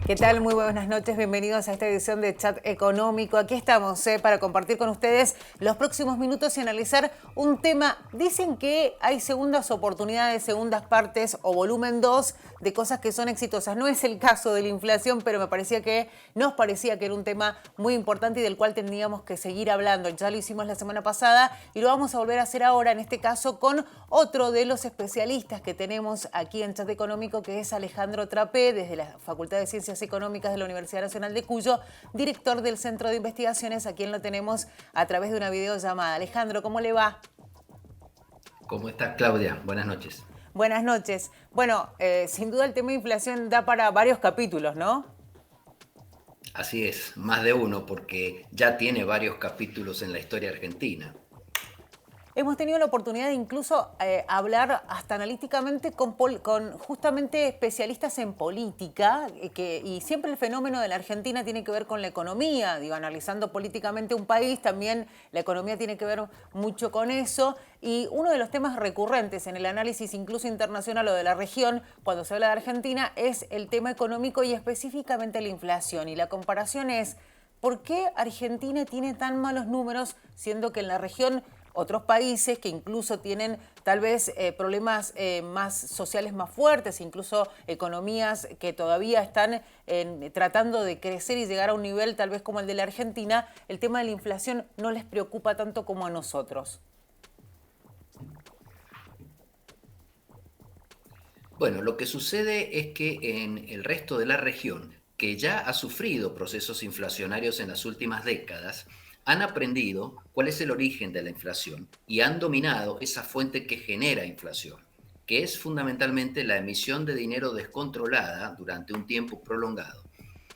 ¿Qué tal? Muy buenas noches, bienvenidos a esta edición de Chat Económico. Aquí estamos para compartir con ustedes los próximos minutos y analizar un tema. Dicen que hay segundas oportunidades, segundas partes o volumen 2 de cosas que son exitosas. No es el caso de la inflación, pero nos parecía que era un tema muy importante y del cual tendríamos que seguir hablando. Ya lo hicimos la semana pasada y lo vamos a volver a hacer ahora, en este caso con otro de los especialistas que tenemos aquí en Chat Económico, que es Alejandro Trapé, desde la Facultad de Ciencias Económicas de la Universidad Nacional de Cuyo, director del Centro de Investigaciones, a quien lo tenemos a través de una videollamada. Alejandro, ¿cómo le va? ¿Cómo estás, Claudia? Buenas noches. Buenas noches. Bueno, sin duda el tema de inflación da para varios capítulos, ¿no? Así es, más de uno, porque ya tiene varios capítulos en la historia argentina. Hemos tenido la oportunidad de incluso hablar hasta analíticamente con justamente especialistas en política, y siempre el fenómeno de la Argentina tiene que ver con la economía, digo, analizando políticamente un país, también la economía tiene que ver mucho con eso, y uno de los temas recurrentes en el análisis incluso internacional o de la región, cuando se habla de Argentina, es el tema económico y específicamente la inflación, y la comparación es, ¿por qué Argentina tiene tan malos números, siendo que en la región otros países que incluso tienen tal vez problemas más sociales más fuertes, incluso economías que todavía están tratando de crecer y llegar a un nivel tal vez como el de la Argentina, el tema de la inflación no les preocupa tanto como a nosotros? Bueno, lo que sucede es que en el resto de la región, que ya ha sufrido procesos inflacionarios en las últimas décadas, han aprendido cuál es el origen de la inflación y han dominado esa fuente que genera inflación, que es fundamentalmente la emisión de dinero descontrolada durante un tiempo prolongado.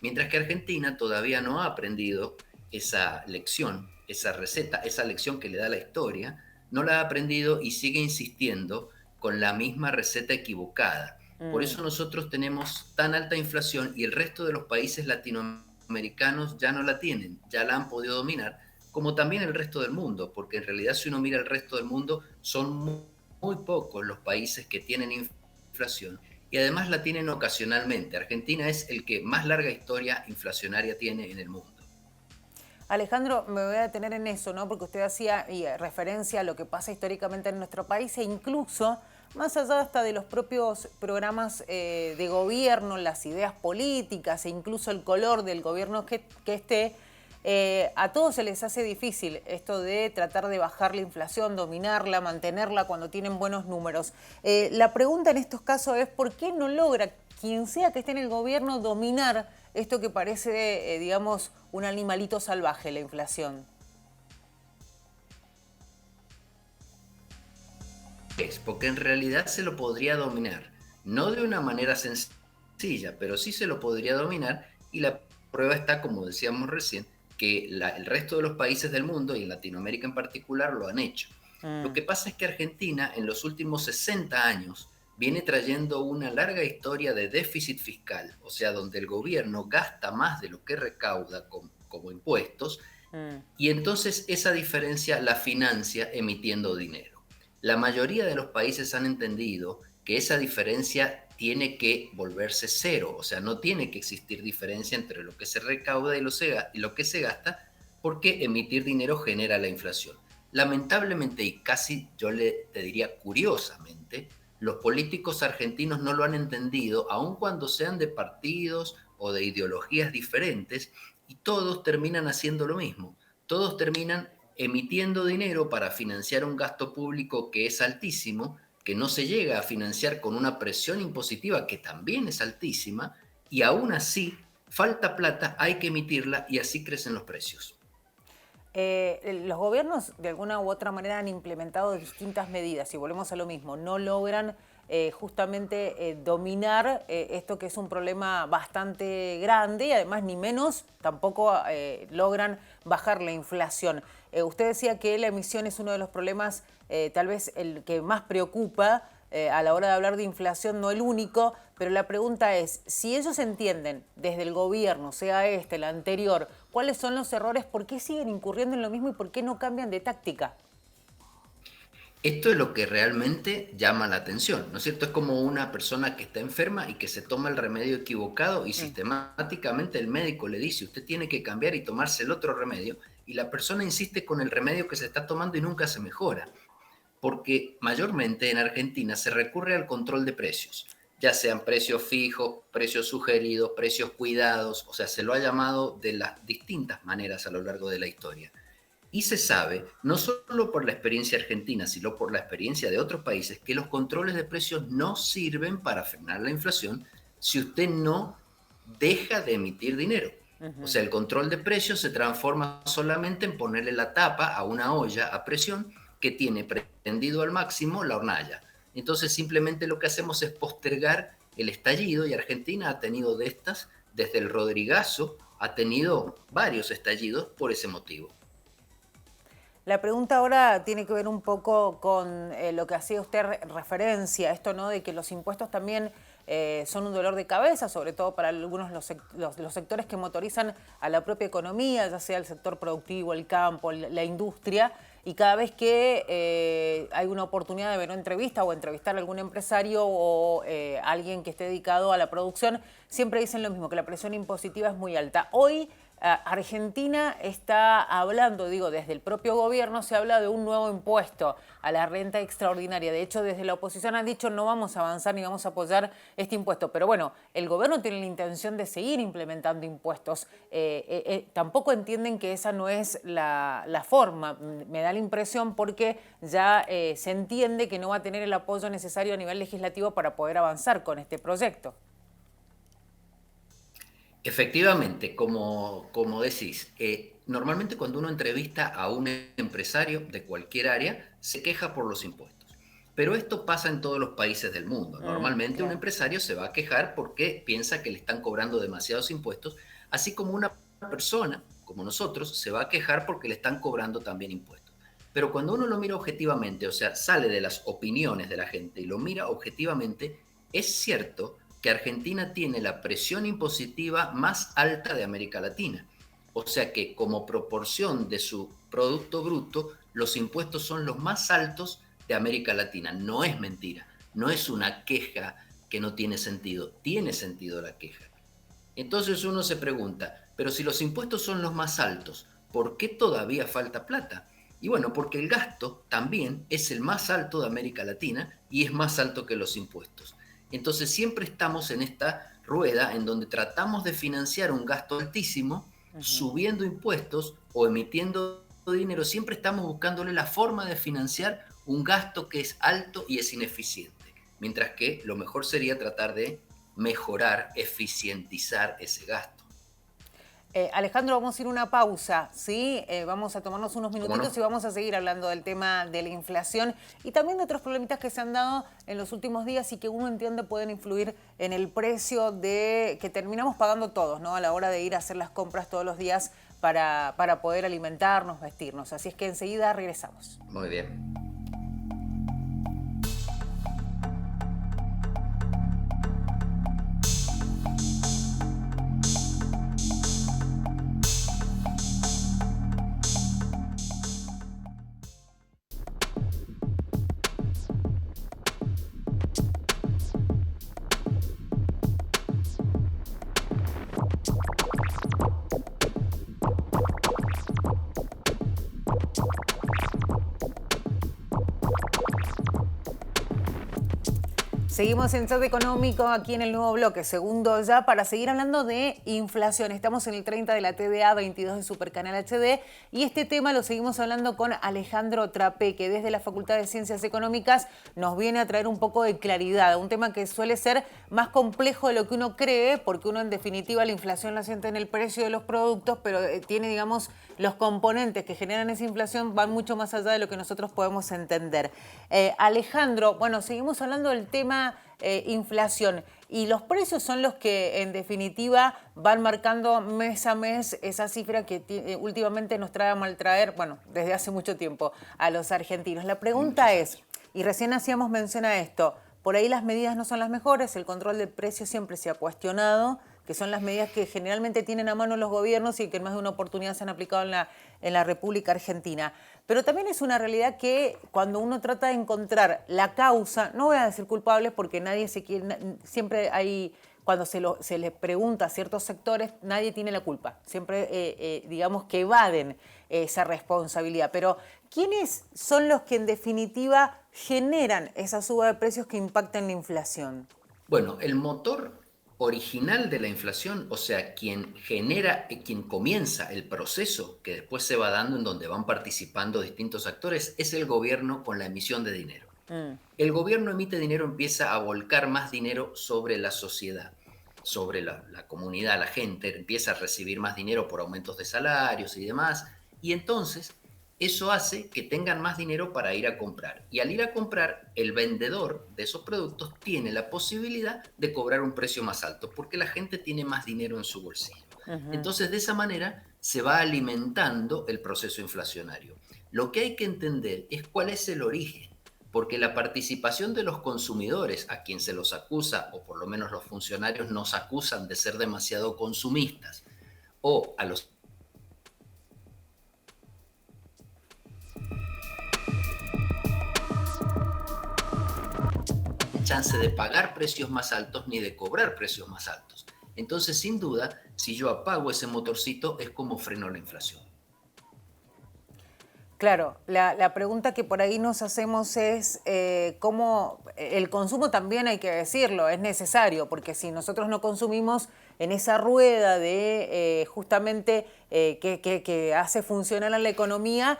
Mientras que Argentina todavía no ha aprendido esa lección, esa receta, esa lección que le da la historia, no la ha aprendido y sigue insistiendo con la misma receta equivocada. Por Mm. eso nosotros tenemos tan alta inflación y el resto de los países latinoamericanos ya no la tienen, ya la han podido dominar, como también el resto del mundo, porque en realidad si uno mira el resto del mundo son muy pocos los países que tienen inflación y además la tienen ocasionalmente. Argentina es el que más larga historia inflacionaria tiene en el mundo. Alejandro, me voy a detener en eso, ¿no? Porque usted hacía referencia a lo que pasa históricamente en nuestro país e incluso, más allá hasta de los propios programas de gobierno, las ideas políticas e incluso el color del gobierno que esté, a todos se les hace difícil esto de tratar de bajar la inflación, dominarla, mantenerla cuando tienen buenos números. La pregunta en estos casos es, ¿por qué no logra quien sea que esté en el gobierno dominar esto que parece, digamos, un animalito salvaje, la inflación? Es porque en realidad se lo podría dominar, no de una manera sencilla, pero sí se lo podría dominar y la prueba está, como decíamos recién, que el resto de los países del mundo y en Latinoamérica en particular lo han hecho. Lo Mm. que pasa es que Argentina en los últimos 60 años viene trayendo una larga historia de déficit fiscal, o sea, donde el gobierno gasta más de lo que recauda como impuestos Mm. y entonces esa diferencia la financia emitiendo dinero. La mayoría de los países han entendido que esa diferencia tiene que volverse cero, o sea, no tiene que existir diferencia entre lo que se recauda y lo que se gasta, porque emitir dinero genera la inflación. Lamentablemente y casi te diría curiosamente, los políticos argentinos no lo han entendido, aun cuando sean de partidos o de ideologías diferentes, y todos terminan haciendo lo mismo. Todos terminan emitiendo dinero para financiar un gasto público que es altísimo, que no se llega a financiar con una presión impositiva que también es altísima, y aún así falta plata, hay que emitirla y así crecen los precios. Los gobiernos de alguna u otra manera han implementado distintas medidas y volvemos a lo mismo, no logran justamente dominar esto que es un problema bastante grande y además ni menos tampoco logran bajar la inflación. Usted decía que la emisión es uno de los problemas tal vez el que más preocupa a la hora de hablar de inflación, no el único, pero la pregunta es, si ellos entienden desde el gobierno, sea este, el anterior, cuáles son los errores, ¿por qué siguen incurriendo en lo mismo y por qué no cambian de táctica? Esto es lo que realmente llama la atención, ¿no es cierto? Es como una persona que está enferma y que se toma el remedio equivocado y Mm. sistemáticamente el médico le dice, usted tiene que cambiar y tomarse el otro remedio, y la persona insiste con el remedio que se está tomando y nunca se mejora, porque mayormente en Argentina se recurre al control de precios, ya sean precios fijos, precios sugeridos, precios cuidados, o sea, se lo ha llamado de las distintas maneras a lo largo de la historia. Y se sabe, no solo por la experiencia argentina, sino por la experiencia de otros países, que los controles de precios no sirven para frenar la inflación si usted no deja de emitir dinero. O Ujú. sea, el control de precios se transforma solamente en ponerle la tapa a una olla a presión que tiene prendido al máximo la hornalla. Entonces simplemente lo que hacemos es postergar el estallido, y Argentina ha tenido de estas, desde el Rodrigazo, ha tenido varios estallidos por ese motivo. La pregunta ahora tiene que ver un poco con lo que hacía usted referencia, esto, ¿no? De que los impuestos también son un dolor de cabeza, sobre todo para algunos los sectores que motorizan a la propia economía, ya sea el sector productivo, el campo, la industria, y cada vez que hay una oportunidad de ver una entrevista o entrevistar a algún empresario o alguien que esté dedicado a la producción, siempre dicen lo mismo, que la presión impositiva es muy alta. Hoy Argentina está hablando, digo, desde el propio gobierno se habla de un nuevo impuesto a la renta extraordinaria. De hecho, desde la oposición han dicho no vamos a avanzar ni vamos a apoyar este impuesto. Pero bueno, el gobierno tiene la intención de seguir implementando impuestos. Tampoco entienden que esa no es la forma. Me da la impresión porque ya se entiende que no va a tener el apoyo necesario a nivel legislativo para poder avanzar con este proyecto. Efectivamente, como decís, normalmente cuando uno entrevista a un empresario de cualquier área, se queja por los impuestos. Pero esto pasa en todos los países del mundo. Normalmente un Claro. empresario se va a quejar porque piensa que le están cobrando demasiados impuestos, así como una persona, como nosotros, se va a quejar porque le están cobrando también impuestos. Pero cuando uno lo mira objetivamente, o sea, sale de las opiniones de la gente y lo mira objetivamente, es cierto que Argentina tiene la presión impositiva más alta de América Latina. O sea que como proporción de su Producto Bruto, los impuestos son los más altos de América Latina. No es mentira, no es una queja que no tiene sentido la queja. Entonces uno se pregunta, pero si los impuestos son los más altos, ¿por qué todavía falta plata? Y bueno, porque el gasto también es el más alto de América Latina y es más alto que los impuestos. Entonces siempre estamos en esta rueda en donde tratamos de financiar un gasto altísimo, Ujú. subiendo impuestos o emitiendo dinero. Siempre estamos buscándole la forma de financiar un gasto que es alto y es ineficiente. Mientras que lo mejor sería tratar de mejorar, eficientizar ese gasto. Alejandro, vamos a ir a una pausa, ¿sí? Vamos a tomarnos unos ¿Cómo minutitos y no? vamos a seguir hablando del tema de la inflación y también de otros problemitas que se han dado en los últimos días y que uno entiende pueden influir en el precio de que terminamos pagando todos, ¿no? A la hora de ir a hacer las compras todos los días para poder alimentarnos, vestirnos. Así es que enseguida regresamos. Muy bien. Seguimos en Chat Económico aquí en el nuevo bloque, segundo ya, para seguir hablando de inflación. Estamos en el 30 de la TDA, 22 de Supercanal HD, y este tema lo seguimos hablando con Alejandro Trapé, que desde la Facultad de Ciencias Económicas nos viene a traer un poco de claridad, un tema que suele ser más complejo de lo que uno cree, porque uno en definitiva la inflación la siente en el precio de los productos, pero tiene, digamos, los componentes que generan esa inflación van mucho más allá de lo que nosotros podemos entender. Alejandro, bueno, seguimos hablando del tema inflación y los precios son los que en definitiva van marcando mes a mes esa cifra que últimamente nos trae a maltraer, bueno, desde hace mucho tiempo a los argentinos. La pregunta Muchos es, años. y recién hacíamos mención a esto, por ahí las medidas no son las mejores, el control del precio siempre se ha cuestionado, que son las medidas que generalmente tienen a mano los gobiernos y que en más de una oportunidad se han aplicado en la República Argentina. Pero también es una realidad que cuando uno trata de encontrar la causa, no voy a decir culpables porque nadie se quiere, siempre hay, cuando se les pregunta a ciertos sectores, nadie tiene la culpa. Siempre, digamos, que evaden esa responsabilidad. Pero, ¿quiénes son los que en definitiva generan esa suba de precios que impactan la inflación? Bueno, el motor original de la inflación, o sea, quien genera, quien comienza el proceso que después se va dando en donde van participando distintos actores, es el gobierno con la emisión de dinero. El gobierno emite dinero, empieza a volcar más dinero sobre la sociedad, sobre la comunidad, la gente, empieza a recibir más dinero por aumentos de salarios y demás, y entonces eso hace que tengan más dinero para ir a comprar. Y al ir a comprar, el vendedor de esos productos tiene la posibilidad de cobrar un precio más alto, porque la gente tiene más dinero en su bolsillo. Entonces, de esa manera se va alimentando el proceso inflacionario. Lo que hay que entender es cuál es el origen, porque la participación de los consumidores, a quien se los acusa, o por lo menos los funcionarios nos acusan de ser demasiado consumistas, o a los chance de pagar precios más altos ni de cobrar precios más altos. Entonces, sin duda, si yo apago ese motorcito, es como freno la inflación. Claro, la pregunta que por ahí nos hacemos es cómo el consumo también hay que decirlo, es necesario, porque si nosotros no consumimos en esa rueda de justamente que hace funcionar a la economía,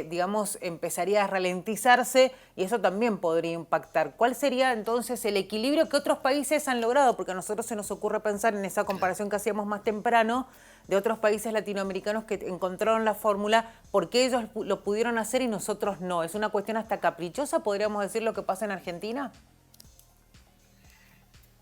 digamos, empezaría a ralentizarse y eso también podría impactar. ¿Cuál sería entonces el equilibrio que otros países han logrado? Porque a nosotros se nos ocurre pensar en esa comparación que hacíamos más temprano de otros países latinoamericanos que encontraron la fórmula, porque ellos lo pudieron hacer y nosotros no. ¿Es una cuestión hasta caprichosa, podríamos decir, lo que pasa en Argentina?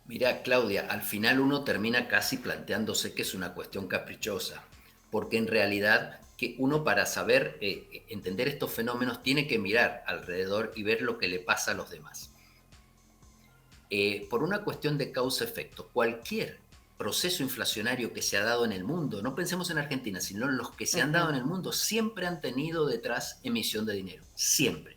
Mira, Claudia, al final uno termina casi planteándose que es una cuestión caprichosa, porque en realidad que uno para saber entender estos fenómenos tiene que mirar alrededor y ver lo que le pasa a los demás. Por una cuestión de causa-efecto, cualquier proceso inflacionario que se ha dado en el mundo, no pensemos en Argentina, sino en los que se han dado en el mundo, siempre han tenido detrás emisión de dinero, siempre.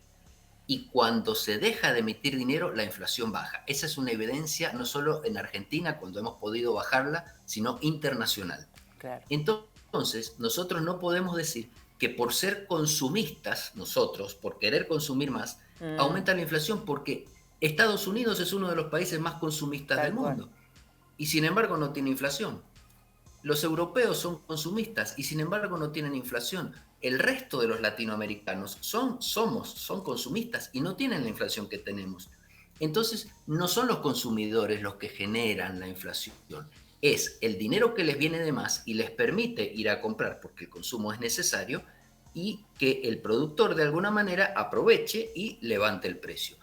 Y cuando se deja de emitir dinero, la inflación baja. Esa es una evidencia no solo en Argentina, cuando hemos podido bajarla, sino internacional. Claro. Entonces, nosotros no podemos decir que por ser consumistas, nosotros, por querer consumir más, aumenta la inflación, porque Estados Unidos es uno de los países más consumistas del Tal cual. mundo y sin embargo no tiene inflación. Los europeos son consumistas y sin embargo no tienen inflación. El resto de los latinoamericanos son consumistas y no tienen la inflación que tenemos. Entonces, no son los consumidores los que generan la inflación, es el dinero que les viene de más y les permite ir a comprar porque el consumo es necesario y que el productor de alguna manera aproveche y levante el precio.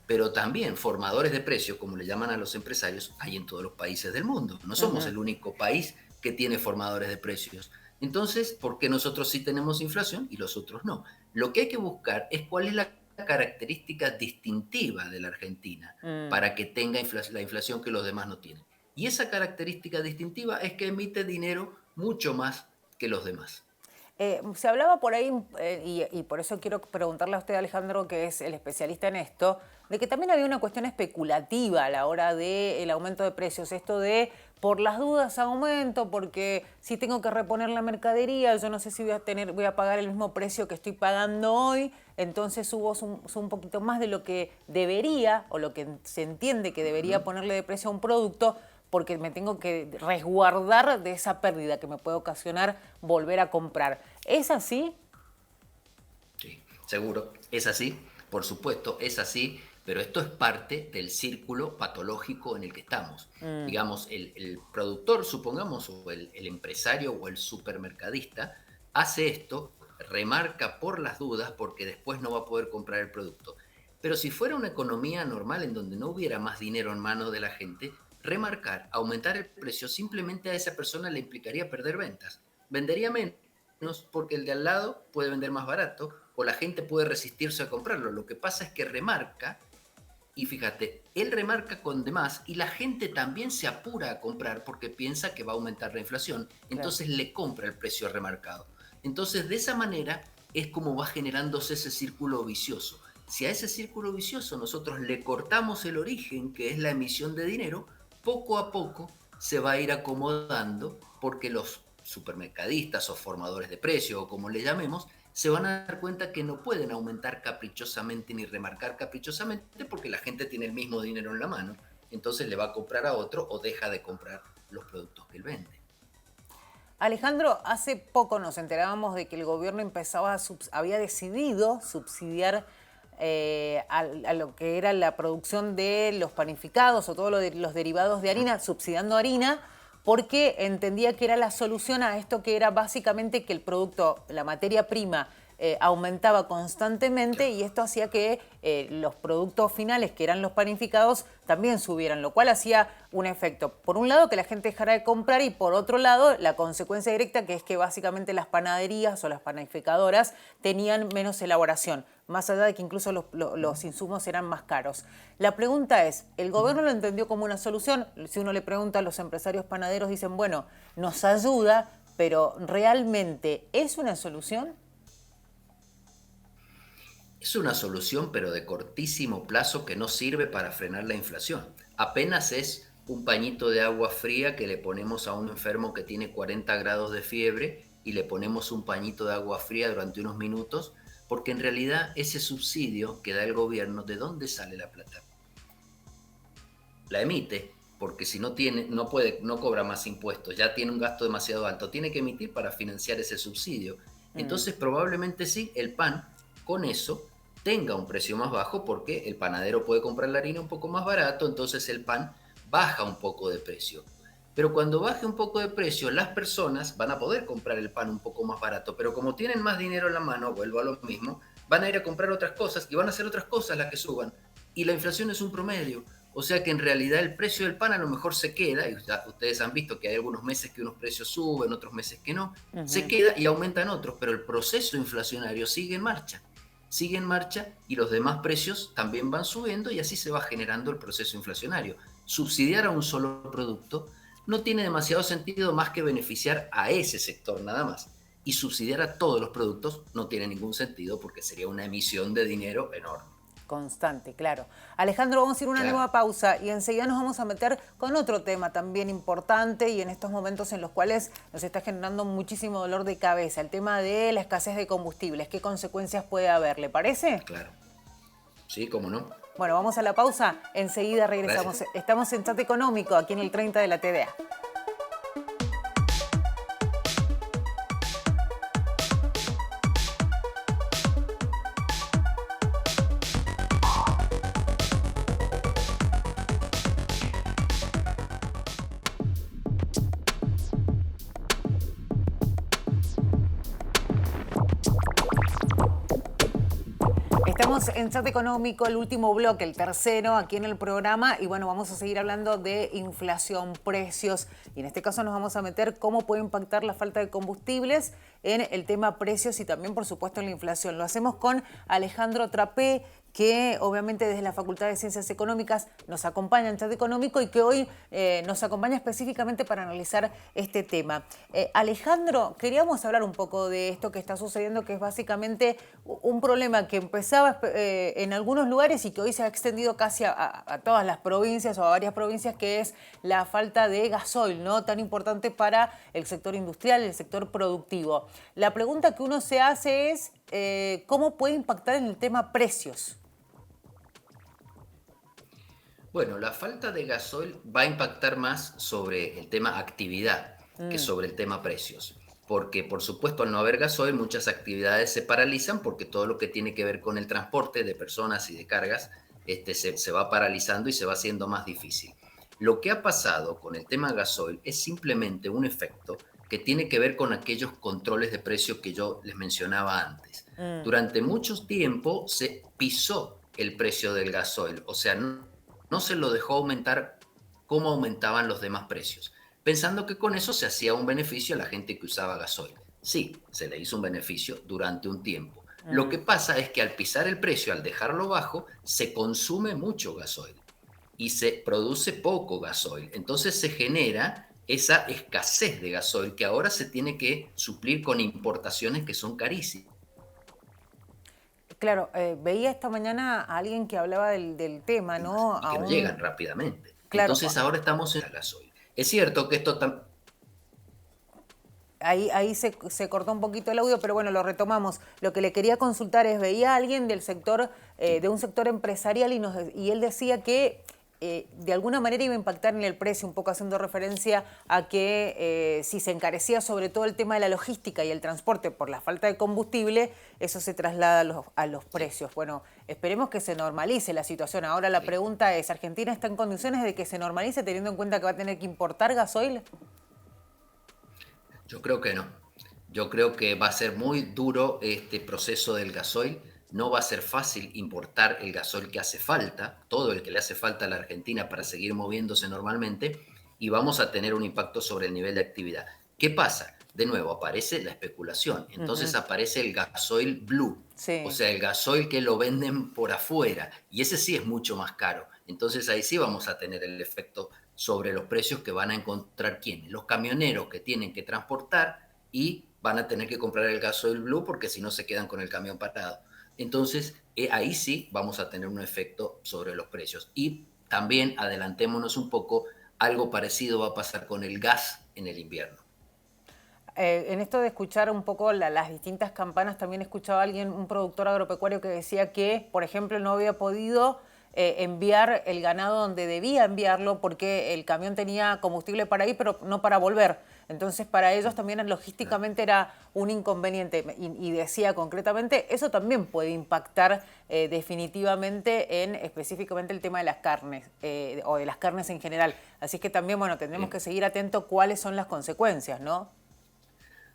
Pero también formadores de precios, como le llaman a los empresarios, hay en todos los países del mundo. No somos el único país que tiene formadores de precios. Entonces, ¿por qué nosotros sí tenemos inflación y los otros no? Lo que hay que buscar es cuál es la característica distintiva de la Argentina para que tenga la inflación que los demás no tienen. Y esa característica distintiva es que emite dinero mucho más que los demás. Se hablaba por ahí, y por eso quiero preguntarle a usted, Alejandro, que es el especialista en esto, de que también había una cuestión especulativa a la hora del aumento de precios. Esto de, por las dudas aumento, porque si tengo que reponer la mercadería, yo no sé si voy a pagar el mismo precio que estoy pagando hoy, entonces subo un poquito más de lo que debería, o lo que se entiende que debería ponerle de precio a un producto, porque me tengo que resguardar de esa pérdida que me puede ocasionar volver a comprar. ¿Es así? Sí, seguro, es así, por supuesto, es así, pero esto es parte del círculo patológico en el que estamos. Digamos, el productor, supongamos, o el empresario o el supermercadista, hace esto, remarca por las dudas porque después no va a poder comprar el producto. Pero si fuera una economía normal en donde no hubiera más dinero en manos de la gente, remarcar, aumentar el precio, simplemente a esa persona le implicaría perder ventas. Vendería menos porque el de al lado puede vender más barato o la gente puede resistirse a comprarlo. Lo que pasa es que remarca Y fíjate, él remarca con demás y la gente también se apura a comprar porque piensa que va a aumentar la inflación, Claro. entonces le compra el precio remarcado. Entonces, de esa manera es como va generándose ese círculo vicioso. Si a ese círculo vicioso nosotros le cortamos el origen, que es la emisión de dinero, poco a poco se va a ir acomodando porque los supermercadistas o formadores de precio o como le llamemos, se van a dar cuenta que no pueden aumentar caprichosamente ni remarcar caprichosamente porque la gente tiene el mismo dinero en la mano, entonces le va a comprar a otro o deja de comprar los productos que él vende. Alejandro, hace poco nos enterábamos de que el gobierno había decidido subsidiar a lo que era la producción de los panificados o todos los derivados de harina, subsidiando harina, porque entendía que era la solución a esto que era básicamente que el producto, la materia prima, aumentaba constantemente Claro. y esto hacía que los productos finales, que eran los panificados, también subieran, lo cual hacía un efecto, por un lado, que la gente dejara de comprar y por otro lado, la consecuencia directa, que es que básicamente las panaderías o las panificadoras tenían menos elaboración, más allá de que incluso los insumos eran más caros. La pregunta es, ¿el gobierno lo entendió como una solución? Si uno le pregunta a los empresarios panaderos, dicen, bueno, nos ayuda, pero ¿realmente es una solución? Es una solución, pero de cortísimo plazo que no sirve para frenar la inflación. Apenas es un pañito de agua fría que le ponemos a un enfermo que tiene 40 grados de fiebre y le ponemos un pañito de agua fría durante unos minutos, porque en realidad ese subsidio que da el gobierno, ¿de dónde sale la plata? La emite, porque si no tiene, no puede, no cobra más impuestos, ya tiene un gasto demasiado alto, tiene que emitir para financiar ese subsidio. Mm. Entonces probablemente sí, el pan con eso tenga un precio más bajo porque el panadero puede comprar la harina un poco más barato, entonces el pan baja un poco de precio. Pero cuando baje un poco de precio, las personas van a poder comprar el pan un poco más barato, pero como tienen más dinero en la mano, vuelvo a lo mismo, van a ir a comprar otras cosas y van a hacer otras cosas las que suban. Y la inflación es un promedio. O sea que en realidad el precio del pan a lo mejor se queda, y ustedes han visto que hay algunos meses que unos precios suben, otros meses que no, se Ujú. queda y aumentan otros, pero el proceso inflacionario sigue en marcha y los demás precios también van subiendo y así se va generando el proceso inflacionario. Subsidiar a un solo producto no tiene demasiado sentido más que beneficiar a ese sector nada más. Y subsidiar a todos los productos no tiene ningún sentido porque sería una emisión de dinero enorme. Constante, claro. Alejandro, vamos a ir a una Claro. nueva pausa y enseguida nos vamos a meter con otro tema también importante y en estos momentos en los cuales nos está generando muchísimo dolor de cabeza, el tema de la escasez de combustibles. ¿Qué consecuencias puede haber? ¿Le parece? Claro. Sí, cómo no. Bueno, vamos a la pausa, enseguida Gracias. regresamos. Estamos en Chat Económico, aquí en el 30 de la TDA. Estamos en Chat Económico, el último bloque, el tercero aquí en el programa y bueno, vamos a seguir hablando de inflación, precios y en este caso nos vamos a meter cómo puede impactar la falta de combustibles en el tema precios y también por supuesto en la inflación. Lo hacemos con Alejandro Trapé, que obviamente desde la Facultad de Ciencias Económicas nos acompaña en Chat Económico y que hoy nos acompaña específicamente para analizar este tema. Alejandro, queríamos hablar un poco de esto que está sucediendo, que es básicamente un problema que empezaba en algunos lugares y que hoy se ha extendido casi a todas las provincias o a varias provincias, que es la falta de gasoil, ¿no? Tan importante para el sector industrial, el sector productivo. La pregunta que uno se hace es, ¿cómo puede impactar en el tema precios? Bueno, la falta de gasoil va a impactar más sobre el tema actividad que Mm. sobre el tema precios. Porque, por supuesto, al no haber gasoil, muchas actividades se paralizan porque todo lo que tiene que ver con el transporte de personas y de cargas se va paralizando y se va haciendo más difícil. Lo que ha pasado con el tema gasoil es simplemente un efecto que tiene que ver con aquellos controles de precios que yo les mencionaba antes. Mm. Durante mucho tiempo se pisó el precio del gasoil, o sea, no se lo dejó aumentar como aumentaban los demás precios, pensando que con eso se hacía un beneficio a la gente que usaba gasoil. Sí, se le hizo un beneficio durante un tiempo, Lo que pasa es que al pisar el precio, al dejarlo bajo, se consume mucho gasoil y se produce poco gasoil. Entonces se genera esa escasez de gasoil que ahora se tiene que suplir con importaciones que son carísimas Claro, veía esta mañana a alguien que hablaba del tema, ¿no? y que no llegan rápidamente. Claro, Entonces ahora estamos en el gasoil. Es cierto que esto ahí se cortó un poquito el audio, pero bueno, lo retomamos. Lo que le quería consultar es, veía a alguien del sector, de un sector empresarial y él decía que de alguna manera iba a impactar en el precio, un poco haciendo referencia a que si se encarecía sobre todo el tema de la logística y el transporte por la falta de combustible, eso se traslada a los precios. Bueno, esperemos que se normalice la situación. Ahora la pregunta es, ¿Argentina está en condiciones de que se normalice teniendo en cuenta que va a tener que importar gasoil? Yo creo que no. Yo creo que va a ser muy duro este proceso del gasoil. No va a ser fácil importar el gasoil que hace falta, todo el que le hace falta a la Argentina para seguir moviéndose normalmente, y vamos a tener un impacto sobre el nivel de actividad. ¿Qué pasa? De nuevo, aparece la especulación. Entonces aparece el gasoil blue, o Sí. sea, el gasoil que lo venden por afuera, y ese sí es mucho más caro. Entonces ahí sí vamos a tener el efecto sobre los precios que van a encontrar quienes, los camioneros que tienen que transportar y van a tener que comprar el gasoil blue porque si no se quedan con el camión parado. Entonces, ahí sí vamos a tener un efecto sobre los precios. Y también, adelantémonos un poco, algo parecido va a pasar con el gas en el invierno. En esto de escuchar un poco las distintas campanas, también escuchaba a alguien, un productor agropecuario que decía que, por ejemplo, no había podido enviar el ganado donde debía enviarlo porque el camión tenía combustible para ir, pero no para volver. Entonces, para ellos también logísticamente era un inconveniente. Y decía concretamente, eso también puede impactar definitivamente en específicamente el tema de las carnes o de las carnes en general. Así que también, bueno, tendremos que seguir atentos cuáles son las consecuencias, ¿no?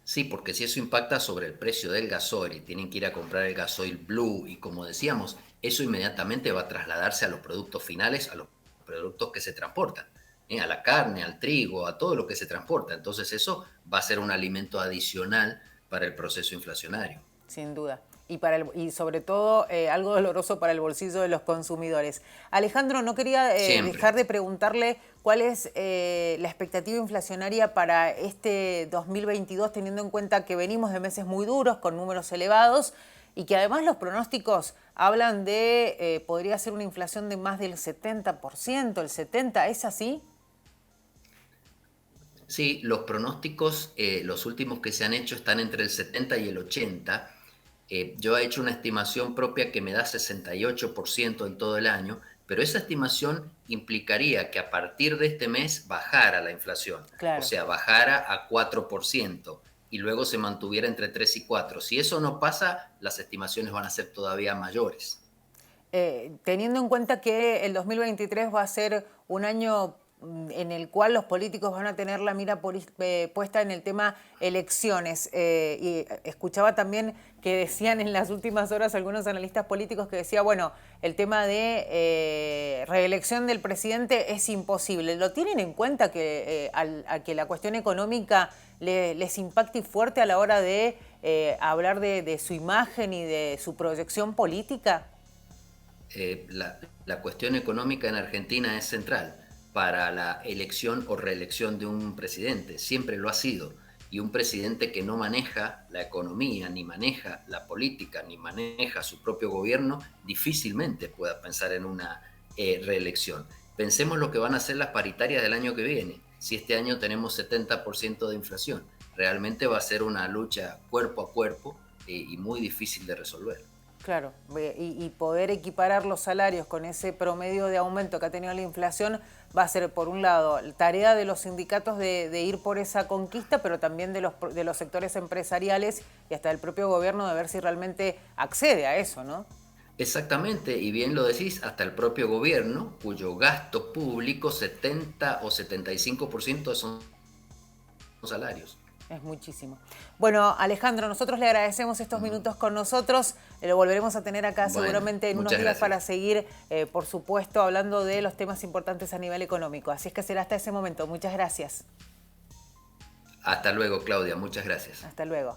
Sí, porque si eso impacta sobre el precio del gasoil y tienen que ir a comprar el gasoil blue y como decíamos, eso inmediatamente va a trasladarse a los productos finales, a los productos que se transportan, a la carne, al trigo, a todo lo que se transporta. Entonces eso va a ser un alimento adicional para el proceso inflacionario. Sin duda. Y sobre todo algo doloroso para el bolsillo de los consumidores. Alejandro, no quería Siempre. dejar de preguntarle cuál es la expectativa inflacionaria para este 2022, teniendo en cuenta que venimos de meses muy duros, con números elevados, y que además los pronósticos hablan de, podría ser una inflación de más del 70%, el 70%, ¿es así? Sí, los pronósticos, los últimos que se han hecho están entre el 70 y el 80. Yo he hecho una estimación propia que me da 68% en todo el año, pero esa estimación implicaría que a partir de este mes bajara la inflación, o Claro. sea, bajara a 4% y luego se mantuviera entre 3 y 4. Si eso no pasa, las estimaciones van a ser todavía mayores. Teniendo en cuenta que el 2023 va a ser un año en el cual los políticos van a tener la mira puesta en el tema elecciones. Y escuchaba también que decían en las últimas horas algunos analistas políticos que decía, bueno, el tema de reelección del presidente es imposible. ¿Lo tienen en cuenta que, a que la cuestión económica les impacte fuerte a la hora de hablar de su imagen y de su proyección política? La cuestión económica en Argentina es central para la elección o reelección de un presidente, siempre lo ha sido. Y un presidente que no maneja la economía, ni maneja la política, ni maneja su propio gobierno, difícilmente pueda pensar en una reelección. Pensemos lo que van a hacer las paritarias del año que viene. Si este año tenemos 70% de inflación, realmente va a ser una lucha cuerpo a cuerpo y muy difícil de resolver. Claro, y poder equiparar los salarios con ese promedio de aumento que ha tenido la inflación va a ser, por un lado, tarea de los sindicatos de ir por esa conquista, pero también de los sectores empresariales y hasta del propio gobierno de ver si realmente accede a eso, ¿no? Exactamente, y bien lo decís, hasta el propio gobierno, cuyo gasto público 70 o 75% son salarios. Es muchísimo. Bueno, Alejandro, nosotros le agradecemos estos minutos con nosotros. Lo volveremos a tener acá Bueno, seguramente en unos muchas días para gracias. seguir, por supuesto, hablando de los temas importantes a nivel económico. Así es que será hasta ese momento. Muchas gracias. Hasta luego, Claudia, muchas gracias. Hasta luego.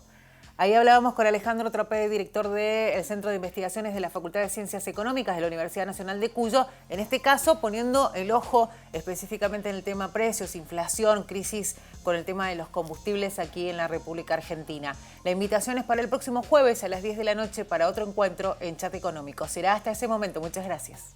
Ahí hablábamos con Alejandro Tropé, director del Centro de Investigaciones de la Facultad de Ciencias Económicas de la Universidad Nacional de Cuyo, en este caso poniendo el ojo específicamente en el tema precios, inflación, crisis con el tema de los combustibles aquí en la República Argentina. La invitación es para el próximo jueves a las 10 de la noche para otro encuentro en Chat Económico. Será hasta ese momento. Muchas gracias.